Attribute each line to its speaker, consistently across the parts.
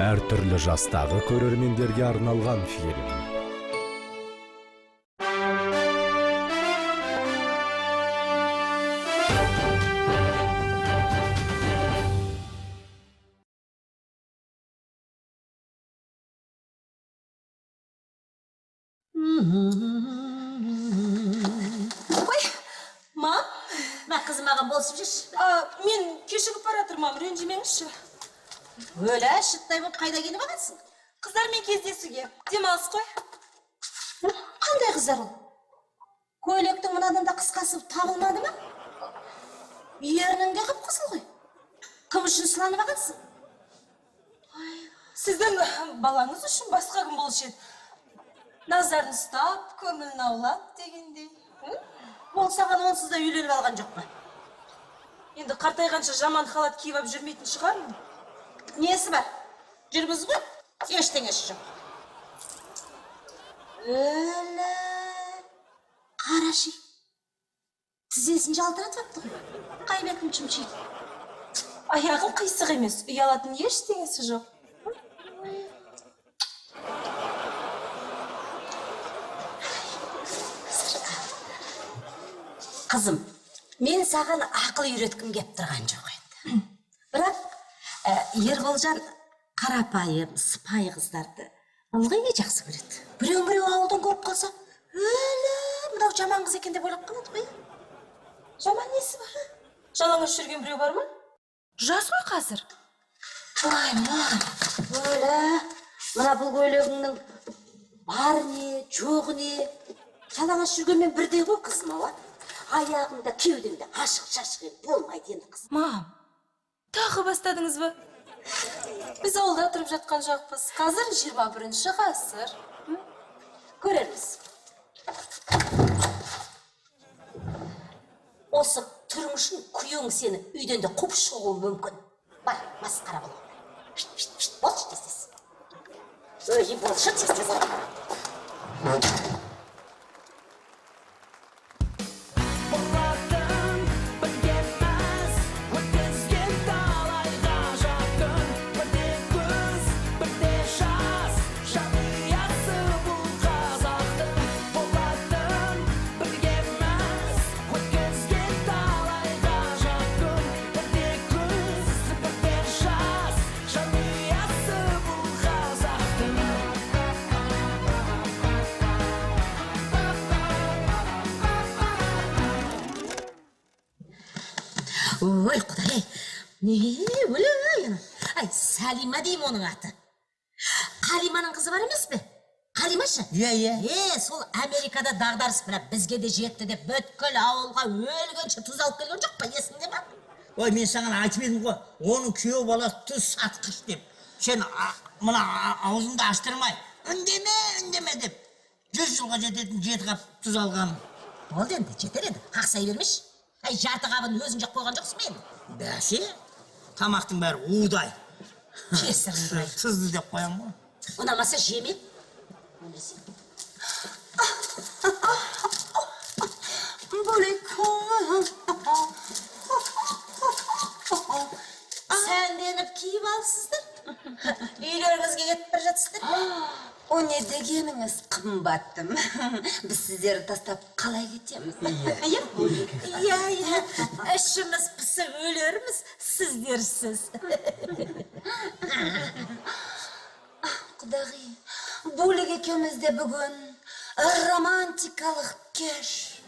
Speaker 1: Әр түрлі жастағы көрермендерге арналған фильм.
Speaker 2: Мам?
Speaker 3: Kızım ağam bolsup жүр.
Speaker 2: Мен кешігіп бара жатырмын, ренжімеңізші.
Speaker 3: Өлі шыттай болып қайда келіп ағансың?
Speaker 2: Қыздармен кездесуге. Демалыс қой.
Speaker 3: Қандай қыздар ол? Көйлектің мынадан да қысқасы табылмады ма? Ерінің де қып-қызыл ғой. Кім үшін сыланып ағансың?
Speaker 2: Сіздің балаңыз үшін басқа кім болушы еді. Назарын ұстап, көңілін аулап дегендей.
Speaker 3: Ол саған онсыз да үйленіп алған жоқ па?
Speaker 2: Енді қартайғанша жаман халат киіп алып жүрмейтін шығармын.
Speaker 3: Несі бар? Жүргіз ғой, ештеңесі жоқ. Өлі, қараши. Тізесін жалтыратыпты ғой. Қай бетім чымчиды.
Speaker 2: Аяғым қисық емес, ұялатын ештеңесі жоқ.
Speaker 3: Қызым, мен саған ақыл үйреткім кеп тұрған жоқ еді. Бірақ Ерболжан қарапайым, сыпайы қыздарды ылғи жақсы көреді. Біреу ауылдан көріп қалса, өлі, мынау жаман қыз екен деп ойлап қалады ғой.
Speaker 2: Жаман несі бар? Жалаңаш жүрген біреу бар ма? Жас қой қазір.
Speaker 3: Ой, маған, өлі, мына бұл көйлегіңнің бар не, жоқ не, жалаңаш жүргенмен бірдей ғой қызым, ала. Аяғыңда, кеудеңде ашық-шашық болмайды енді қыз.
Speaker 2: Мам, тағы бастадыңыз ба? Біз ауылда тұрып жатқан жоқпыз. Қазір 21-ші ғасыр.
Speaker 3: Көрерміз. Осы тұрмышын күйең сені үйден де қуып шығуы мүмкін. Бар, масқара бол. Болшы тез-тез. Өй, болшы тез-тез. Ой, құдай, не өлі, ай, Салима дейм оның аты. Қалиманың қызы бар емес пе? Қалимашы?
Speaker 4: Иә.
Speaker 3: Сол Америкада дағдарыс бірақ бізге де жетті деп бүткіл ауылға өлгенше тұз алып келген жоқ па, есіңде ма?
Speaker 4: Ой, мен саған айтып едім ғой, оның күйеу баласы тұз сатқыш деп. Сен мына аузыңды аштырмай, үндеме деп. 100 жылға жететін 7 қап тұз алғаным.
Speaker 3: Ол енді жетер еді, қақсай бермеш. Ай, жарты қабын өзің жақ қойған жоқсың мен.
Speaker 4: Бәсе, тамақтың бәрі удай.
Speaker 3: Кесірін.
Speaker 4: Тұзды деп қоям ғой.
Speaker 3: Ұнамаса жеме. Сәнденіп киіп алыпсыздар. Үйлеріңізге кетіп бір жатсыздар.
Speaker 2: О не дегеніңіз қымбаттым. Біз сіздерді тастап қалай кетеміз?
Speaker 3: Иә, ішіміз пісіп өлерміз, сіздерсіз.
Speaker 2: Құдағи, Бөлік екеумізде бүгін романтикалық кеш.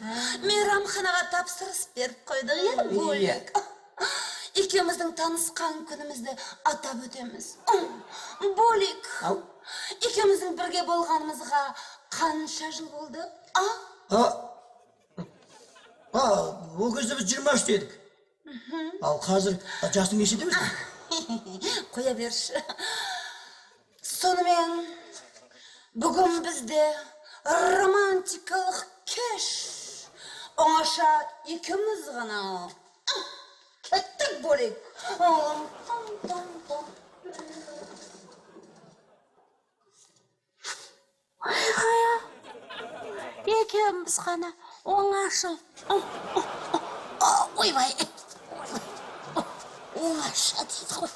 Speaker 2: Мейрамханаға тапсырыс беріп қойдық, Бөлік. Екеуміздің танысқан күнімізді атап өтеміз. Бөлік, екеуміздің бірге болғанымызға қанша жыл болды?
Speaker 4: Ол кезде біз 23 дедік. Ал қазір жастың нешеде біз?
Speaker 2: Қоя берші. Сонымен, бүгін бізде романтикалық кеш. Оңаша екеуміз ғана. Кеттік, Бөлік.
Speaker 3: Айғая, екеуміз ғана оңаша. Ойбай, оңаша дейді ғой.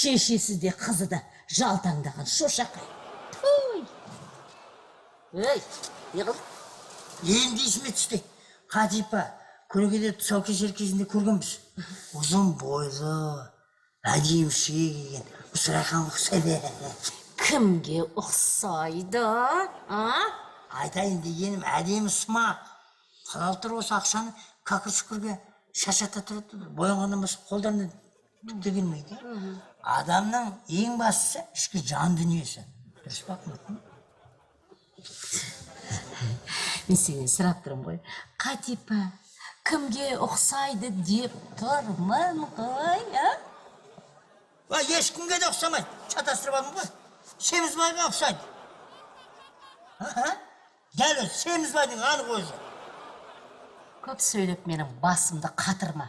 Speaker 3: шешесі де қызы да жалтаңдаған шошақай. Туй! Ей, не қыл?
Speaker 4: Енді есіме түсті. Қатипа, көнекеде тұсаукесер кезінде көргенбіз. Ұзын бойлы, әдемі шие киген. Ұсырайхан ұқсайды.
Speaker 3: Кімге ұқсайды, а?
Speaker 4: Айтайын дегенім әдемі сымақ. Қалал тұр осы ақшаны какыр-шүкірге шашата тұрды. Боянғаннан басқа қолдарына түк те келмейді. Адамның ең бастысы ішкі жан дүниесі. Дұрыс па?
Speaker 3: Мен сенен сұрап тұрмын ғой. Қатипа, кімге ұқсайды деп тұрмын ғой, а?
Speaker 4: Ешкімге де ұқсамайды. Шатастырып алдым ғой. Семізбайға ұқсайды. Дәл өзі Семізбайдың анық өзі.
Speaker 3: Көп сөйлеп менің басымды қатырма.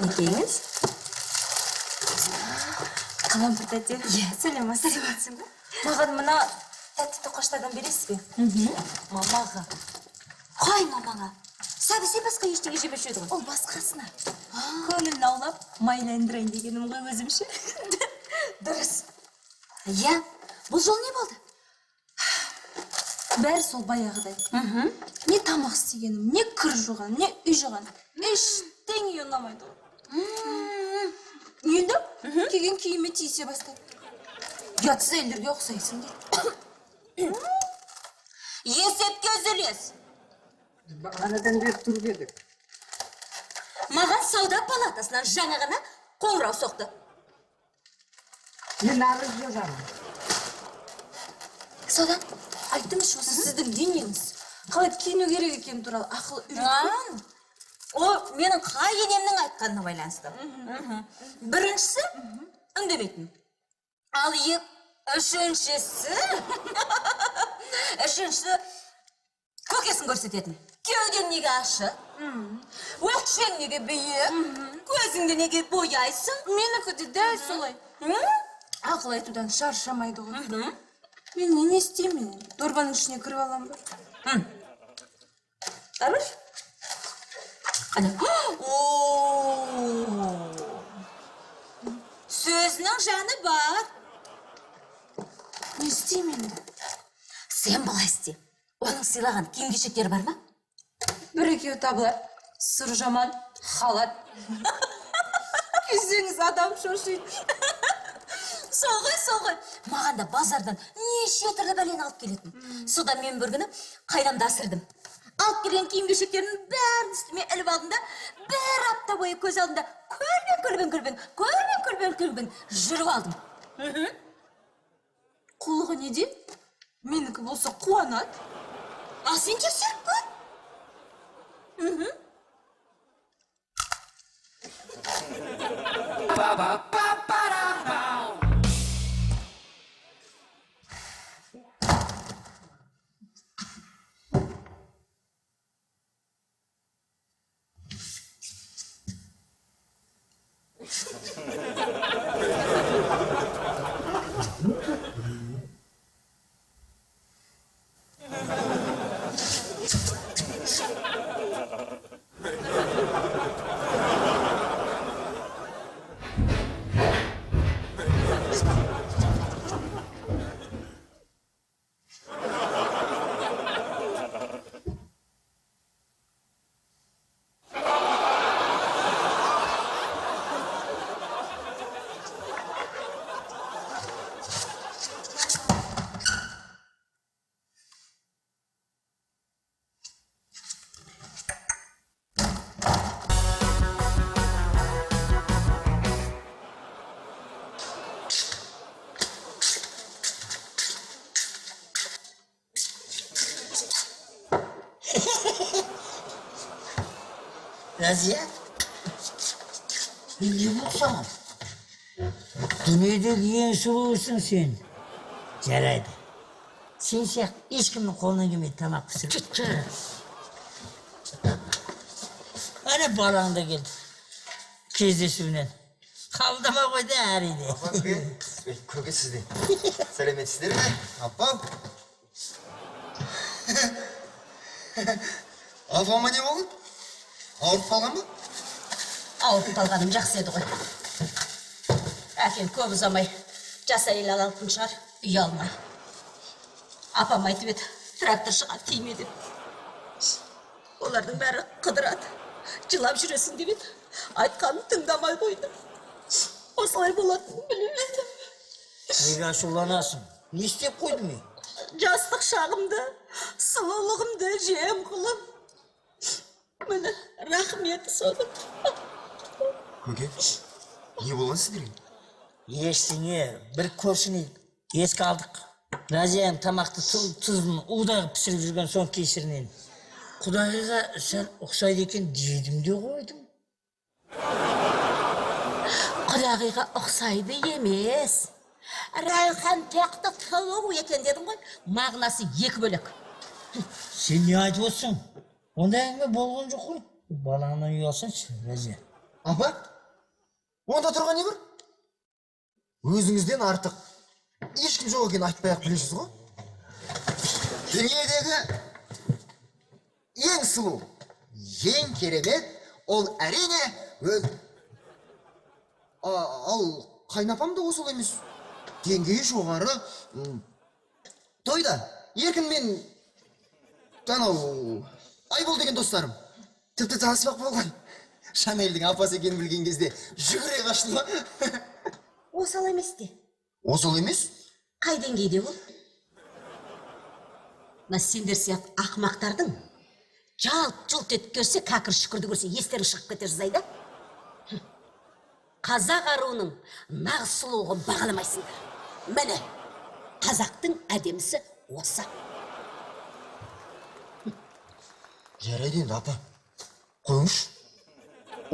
Speaker 2: Некеңіз? Қалампыр тәте. Сәлеметсің бе? Маған мына тәтті тоқаштардан бересіз бе?
Speaker 3: Мамаға.
Speaker 2: Қай мамаға? Сәбі сен басқа ештеңе жемеші еді ғой?
Speaker 5: Ол басқасына. Көңілін аулап, майландырайын дегенім ғой өзімше.
Speaker 2: Дұрыс. Иә, бұл жол не болды?
Speaker 5: Бәрі сол баяғыдай. Не тамақ істегенім, не кір жуған, не үй жуған. Ештеңе ұнамайды ғой. Енді келген киіме тиісе бастайды. Ұятсыз әйелдерге ұқсайсың дейді.
Speaker 2: Есетке үзілес.
Speaker 6: Бағанадан бері тұрып едік.
Speaker 2: Маған сауда палатасынан жаңа ғана қоңырау соқты.
Speaker 6: Мен арыз жазамын.
Speaker 5: Содан айттыңызшы осы сіздің денеңіз. Қалай киіну керек екені туралы ақыл үйреткен.
Speaker 2: О, менің қай енемнің айтқанына байланысты. Біріншісі үндемейтін. Ал үшіншісі көкесін көрсететін. Кеуден неге ашы? Өкшең неге биік? Көзіңді неге бояйсың?
Speaker 5: Менікі де дәл солай. Ақыл айтудан шаршамайды ғой. Мен не істеймін? Дорбаның ішіне кіріп алам ба?
Speaker 2: Арбаш? Қане? Сөзінің жаны бар.
Speaker 5: Не істеймін?
Speaker 2: Сен былай істе. Оның сыйлаған киім-кешектері бар ма?
Speaker 5: Бір-екеу табылар. Сұр жаман, халат. Күйсеңіз адам шошиды.
Speaker 2: Соғай. Маған да базардан неше түрлі бәлені алып келетін. Содан мен бір күні қайрамда асырдым. Алып келген киім-кешектерінің бәрін үстіме іліп алдым да, бір апта бойы көз алдымда көлбен жүріп алдым.
Speaker 5: Құлығы неде? Менікі болса қуанады.
Speaker 2: Ал сен тексеріп көр.
Speaker 4: Разия? Не болсаң? Дүниедегі ең сұлуысың сен. Жарайды. Сен сияқты ешкімнің қолынан келмейді тамақ пісіріп. Ана балаң да келді. Кездесуінен. Қабылдама қойды әрине.
Speaker 7: көргенсіздер. Сәлеметсіздер ме? Апам. Апама не болды? Ауырып қалған ба?
Speaker 3: Ауырып қалғаным жақсы еді ғой. Әкем көп ұзамай жас әйел алатын шығар, үй алмай. Апам айтып еді, тракторшыға тиме деп. Олардың бәрі қыдырады, жылап жүресің деп еді. Айтқанын тыңдамай қойды. Осылай болатынын білмедім.
Speaker 4: Неге ашуланасың? Не істеп қойдың мен?
Speaker 3: Жастық шағымды, сұлулығымды жем қылып. Міне, рахмет соның.
Speaker 7: Көке, не болған сіздерге?
Speaker 4: Ештеңе, бір көршіні еске алдық. Разияның тамақты тұзын удай пісіріп жүрген соң кесірінен. Құдайға сәл ұқсайды екен дедім де қойдым.
Speaker 3: Құдағиға ұқсайды емес. Райхан тәқті тұлу екен дедің ғой, мағынасы екі бөлек.
Speaker 4: Сен не айтып отырсың? Ондай әңгіме болған жоқ қой. Балаңнан ұялсаңшы, Разия.
Speaker 7: Апа, онда тұрған не бар? Өзіңізден артық ешкім жоқ екенін айтпай-ақ білесіз ғой? Дүниедегі ең сұлу, ең керемет, ол әрине ал қайнапам да осылай емес. Деңгейі жоғары. Тойда еркін мен анау Айбол деген достарым тіпті таныспақ болған. Шанелдің апасы екенін білген кезде жүгіре қаштым.
Speaker 3: Осал емес те.
Speaker 7: Осал емес?
Speaker 3: Қай деңгейде ол? Сендер сияқты ақымақтардың жалт-жұлт етіп көрсе, кәкір шүкірді көрсе, естерің шығып кетер зайда. Қазақ аруының нағыз сұлулығын бағаламайсыңдар. Міне, қазақтың әдемісі осы.
Speaker 7: Жарайды енді, апа. Қойыңыз.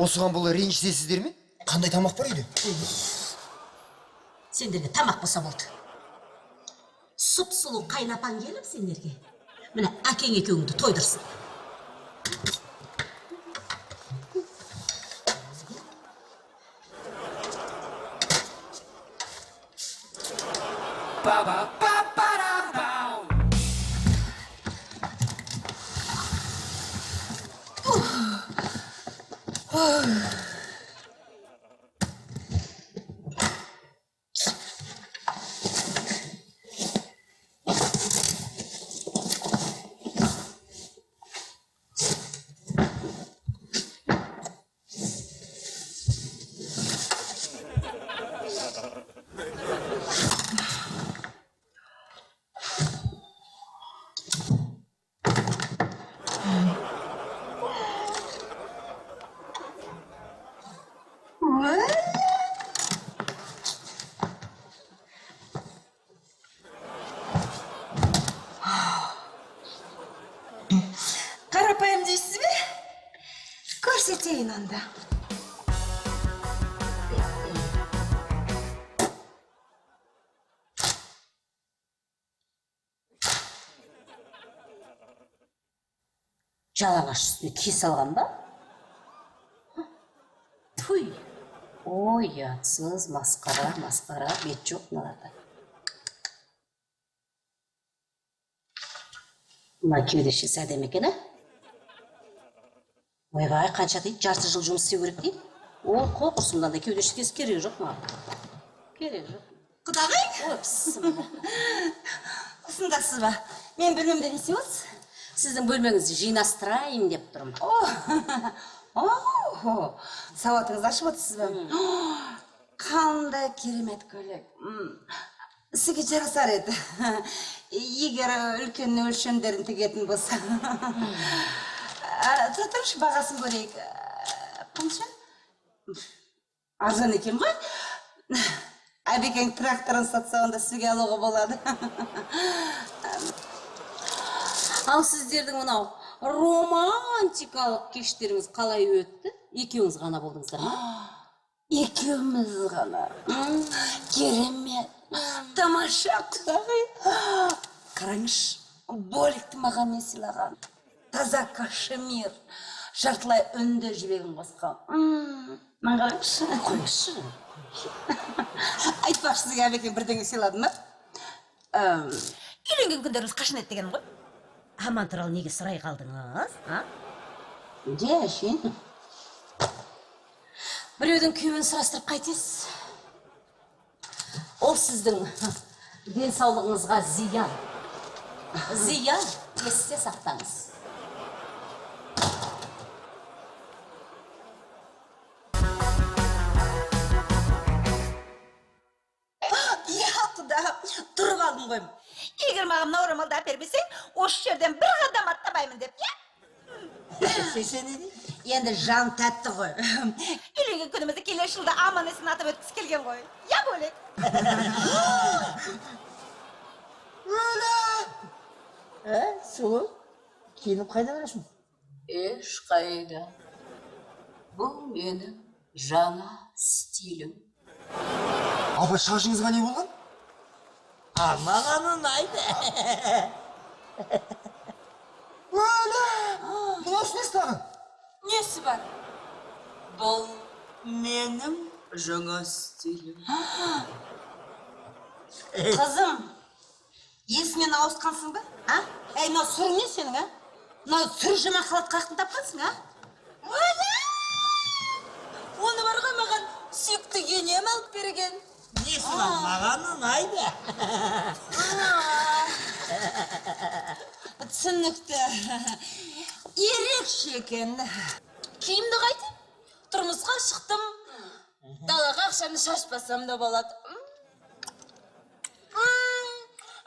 Speaker 7: Осыған бұл ренжісесіздер ме? Қандай тамақ бар үйде?
Speaker 3: Сендерге тамақ болса болды. Сұп-сұлу қайнапан келіп сендерге. Міне, әкең екеуіңді тойдырсын.
Speaker 5: Қарапайым дейсіз бе? Көрсетейін анда.
Speaker 3: Жалаңаш үстіне киіс алған ба? Туй! Ой, ұятсыз, масқара, бет жоқ мыналарда. Мына кеудешесі әдемі екен, а? Ойбай, қанша дейді, жарты жыл жұмыс істеу керек дейді. Ол қоқырсымдан да кеудешесі керегі жоқ маған. Керегі жоқ.
Speaker 5: Құдағай?
Speaker 3: Өпсім.
Speaker 5: Осындасыз ба? Мен бөлмемде не істейсіз?
Speaker 3: Сіздің бөлмеңізді жинастырайын деп тұрмын.
Speaker 5: Сауатыңыз ашып отырсыз ба? Қандай керемет көйлек. Сізге жарасар еді. Егер үлкен өлшемдерін тігетін болса. Тұрыңызшы, бағасын көрейік. Қанша? Арзан екен ғой? Әбекең тракторын сатса, онда сізге алуға болады.
Speaker 3: Ал сіздердің мынау романтикалық кештеріңіз қалай өтті? Екеуіңіз ғана болдыңыздар ма?
Speaker 5: Екеуміз ғана. Керемет. Тамаша құдағай. Қараңыз, боликті маған не сыйлаған. Таза кашемир. Жартылай үнді жібегін қосқан. Маған қараңызшы.
Speaker 3: Қойшы.
Speaker 5: Айтпақшы, сізге әбекең бірдеңе сыйлады ма? Үйленген күндеріңіз қашан еді деген ғой?
Speaker 3: аман туралы неге сұрай қалдыңыз? А?
Speaker 4: Жешін.
Speaker 3: Біреудің күйеуін сұрастырып қайтесіз. Ол сіздің денсаулығыңызға зиян. Зиян, есте сақтаңыз.
Speaker 8: Я құда, тұрып алдым ғой. Егер маған мына орамалды әпермесең, осы жерден бір қадам аттамаймын деп, я?
Speaker 4: Сесе не дейді?
Speaker 8: Енді жан тәтті ғой. Үйленген күнімізді келесі жылда аман есен атап өткісі келген ғой. Я бөлек.
Speaker 4: Сұлу, киініп қайда барасың?
Speaker 3: Еш қайда. Бұл менің жаңа стилім.
Speaker 7: Апа, шашыңызға не болған?
Speaker 4: Маған ұнайды.
Speaker 7: Бұнасы несі тағы?
Speaker 5: Несі бар?
Speaker 3: Бұл менің жаңа стилім.
Speaker 8: Қызым, есіңнен ауысқансың ба? Әй, мынау сүр не сенің, а? Мынау сүр жама қалат қақтың тапқансың, а?
Speaker 5: Оны барға маған сүйікті енем алып берген.
Speaker 4: Несі бар? Маған ұнайды.
Speaker 8: Түсінікті. Ерекше екен.
Speaker 5: Киімді қайтем? Тұрмысқа шықтым. Далаға ақшаны шашпасам да болады.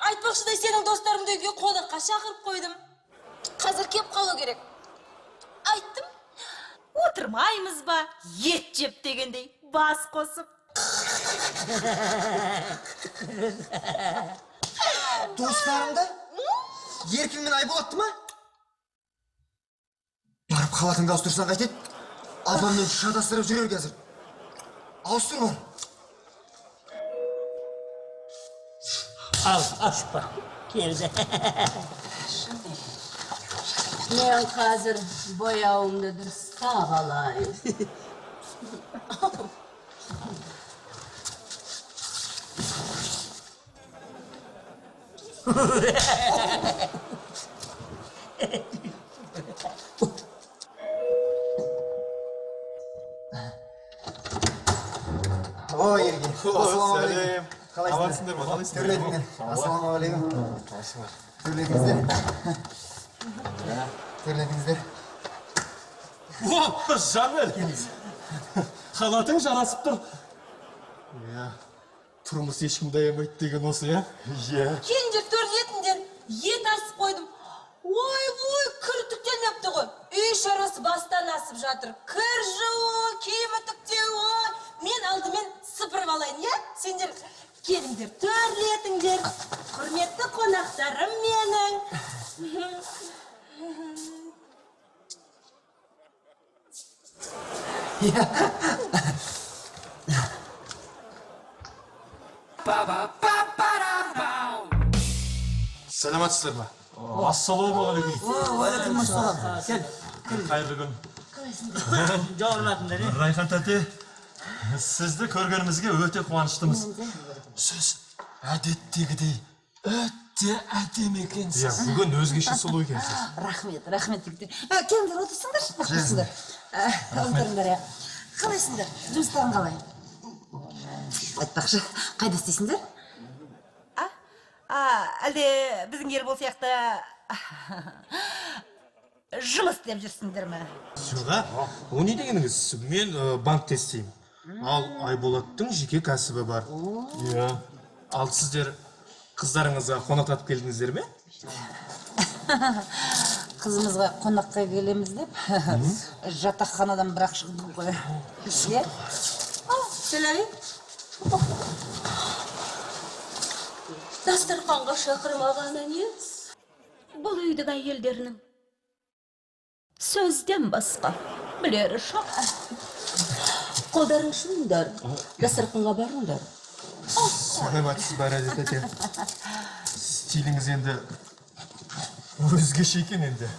Speaker 5: Айтпақшыдай сенің достарымды үйге қонаққа шақырып қойдым. Қазір кеп қалу керек. Айттым.
Speaker 8: Отырмаймыз ба? Ет жеп дегендей бас қосып.
Speaker 7: Достарымда? Еркің мен Айболатты ма? Барып халатыңды ауыстырсаң қайтеді? Апаммен шатастырып жүрер қазір. Ауыстыр бар.
Speaker 4: Ал, ашпа. Келді.
Speaker 3: Мен қазір бояуымды дұрыстап алайын.
Speaker 7: О, Ерге. Ассалаумағалейкум.
Speaker 9: Қалайсыңдар ма?
Speaker 7: Төрлетіңдер. Ассалаумағалейкум. Төрлетіңіздер. Төрлетіңіздер.
Speaker 9: О, Жанел! Халатың жарасып тұр. Тұрмыс ешкім даямайды деген осы, я?
Speaker 5: Келіндер төрлетіндер. Ет асып қойдым. Ой, кір түктелмепті ғой. Үй шаруасы бастан асып жатыр. Кір жуу, киім үтіктеу, мен алдымен сыпырып алайын, я? Сендер келіңдер, төрлетіңдер. Құрметті қонақтарым менің.
Speaker 9: Саламатсыздар ма? Ассалаумағалейкум.
Speaker 4: Уалейкумассалам. Кел.
Speaker 9: Қайырлы күн.
Speaker 4: Жауырлатыңдар,
Speaker 9: Райхан тәте, сізді көргенімізге өте қуаныштымыз. Сіз әдеттегідей өте әдемі екенсіз. Бүгін өзгеше сұлу екенсіз.
Speaker 8: Рахмет. Келіңдер, отырсыңдар. Отырыңдар, я. Қалайсыңдар? Жұмыстарың қалай? Айтпақшы, қайда істейсіңдер? Әлде біздің Ербол сияқты жұмыс істеп жүрсіңдер ме?
Speaker 9: Жоға, о не дегеніңіз? Мен банкте істеймін. Ал Айболаттың жеке кәсібі бар. Ал сіздер қыздарыңызға қонақтатып келдіңіздер ме?
Speaker 8: Қызымызға қонаққа келеміз деп, жатақханадан бірақ шығдым ғой. Селәли?
Speaker 2: Дастарханға шақырмаған әнес. Бұл үйдің әйелдерінің сөзден басқа білері шақ. Қолдарың шындар, дастарханға барыңдар.
Speaker 9: Саламатсыз бар әдет әте. Стиліңіз енді өзгеше екен енді.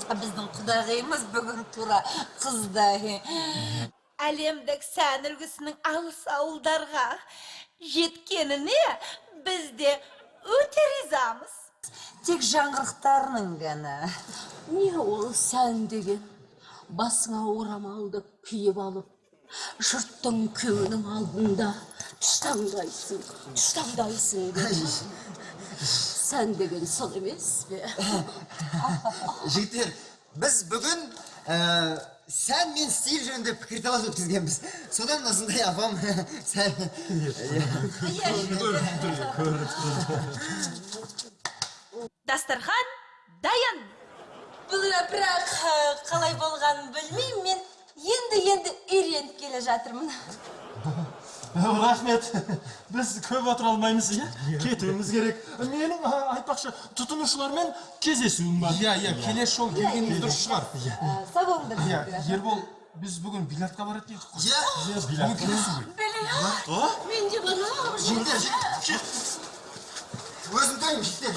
Speaker 8: Біздің құдағиымыз бүгін тура қыздай. Әлемдік сән үлгісінің алыс ауылдарға жеткеніне бізде өте ризамыз. Тек жаңғырықтарының ғана.
Speaker 3: Не ол сән деген? Басыңа орамалды киіп алып, жұрттың көңінің алдында түштаңдайсың деп. Сән деген сол емес пе?
Speaker 7: Жігіттер, біз бүгін сән мен стиль жөнінде пікірталас өткізгенбіз. Содан осындай апам сәл...
Speaker 5: Дастархан дайын. Бұл бірақ қалай болғанын білмеймін, мен енді үйреніп келе жатырмын.
Speaker 9: Рахмет. Біз көп отыра алмаймыз, кетуіміз керек. Менің айтпақшы тұтынушылармен кездесуім бар. Келесі жол келгеніміз дұрыс шығар.
Speaker 5: Сау болыңдар.
Speaker 9: Ербол, біз бүгін бильярдқа барады дейміз.
Speaker 7: Бүгін келесің ғой.
Speaker 3: Мен де барам.
Speaker 7: Жігіттер, өзім тойым, жігіттер.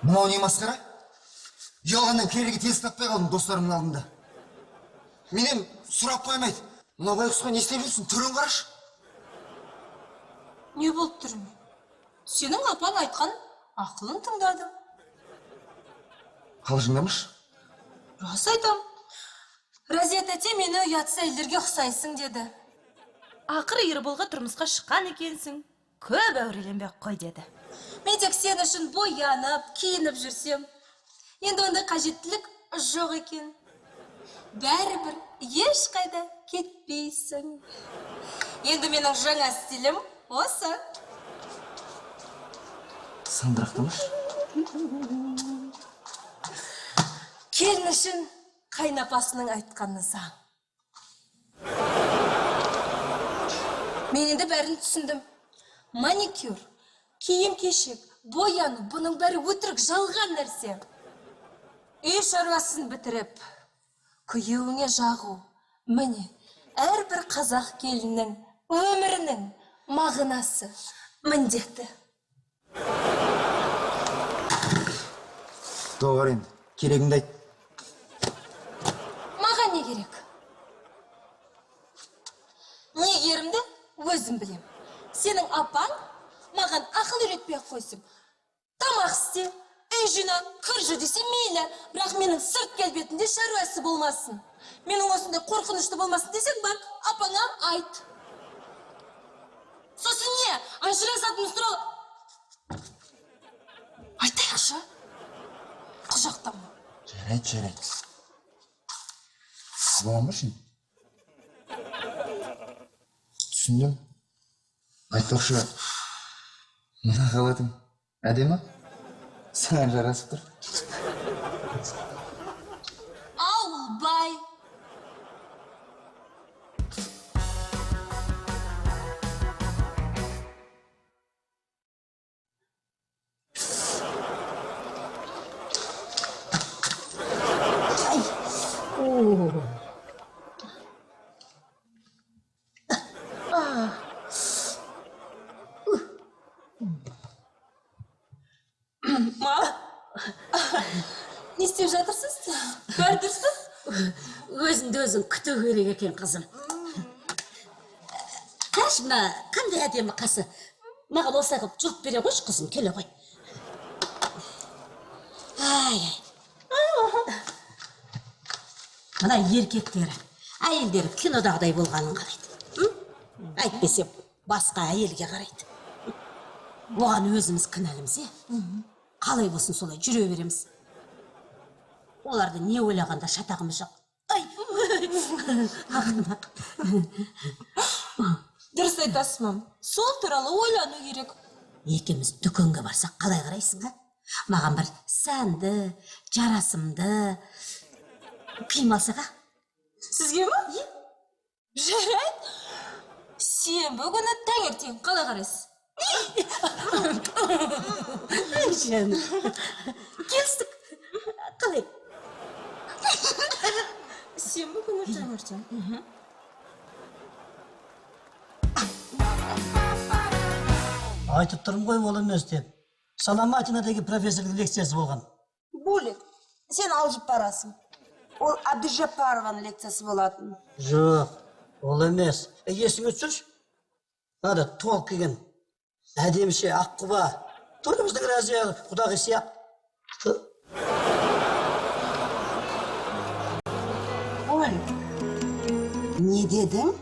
Speaker 7: Мынау не масқара? Жалғаннан керегі тез таппай қалдым достарымның алдында. Менен сұрап қоймайды. Мына байқұсқа не істеп жүрсің? Түрін қарашы.
Speaker 5: Не болып тұрмын? Сенің апаң айтқан ақылын тыңдадым.
Speaker 7: Қалжыңдамыш?
Speaker 5: Рас айтам. Разия тәте мені ұятсыз әйелдерге ұқсайсың деді. Ақыры Ерболға тұрмысқа шыққан екенсің. Көп әуреленбек қой деді. Мен тек сен үшін боянып, киініп жүрсем, енді ондай қажеттілік жоқ екен. Бәрібір ешқайда кетпейсің. Енді менің жаңа стилім осы.
Speaker 7: Сандырақтамыш?
Speaker 5: Келін үшін қайнапасының айтқаны заң. Мен енді бәрін түсіндім. Маникюр, киім кешек, бояну, бұның бәрі өтірік жалған нәрсе. Үй шаруасын бітіріп, күйеуіңе жағу. Міне, әрбір қазақ келіннің өмірінің мағынасы, міндеті.
Speaker 7: Доғар енді, керегіңді айт.
Speaker 5: Маған не керек? Не ерімді өзім білем. Сенің апаң маған ақыл үйретпей қойсын. Тамақ істе, үй жина, кір жу десе мейлі, бірақ менің сырт келбетінде шаруасы болмасын. Менің осындай қорқынышты болмасын десең бар, апаңа айт. Сосын не? Ажырасатынымыз туралы айтайықшы. Құшақтама.
Speaker 7: Жарайды. Болған ба шын? Түсіндім. Айтпақшы, мына қаладың әдемі? Саған жарасып тұр.
Speaker 5: Ауылбай. Не істеп жатырсыз? Бәрі дұрыс па?
Speaker 3: Өзіңді өзің күту керек екен, қызым. Қарашы, мына қандай әдемі қасы. Маған осылай қылып жұлып бере қойшы, қызым, келе ғой. Мына еркектері, әйелдері кинодағыдай болғанын қарайды. Әйтпесе басқа әйелге қарайды. Оған өзіміз кінәліміз, қалай болсын солай жүре береміз. оларды не ойлағанда шатағымыз жоқ. Ай!
Speaker 5: Дұрыс айтасыз, мам. Сол туралы ойлану керек.
Speaker 3: Екеуміз дүкенге барсақ қалай қарайсың, а? Маған бір сәнді, жарасымды киім алсақ, а?
Speaker 5: Сізге ма? Жарайды. Сенбі күні таңертең қалай қарайсыз?
Speaker 3: Жаным, келістік. Қалай?
Speaker 5: Сенбі күні таңертең.
Speaker 4: Айтып тұрмын ғой ол емес деп. Саламатинадегі профессордың лекциясы болған.
Speaker 10: Булик, сен алжып барасың. Ол Абдужапарованың лекциясы болатын.
Speaker 4: Жоқ, ол емес. Есіңе түсірші. Ада толық келген. Әдеміше аққұба. Төріміздің разия құдағы сияқ.
Speaker 10: Булик, не дедің?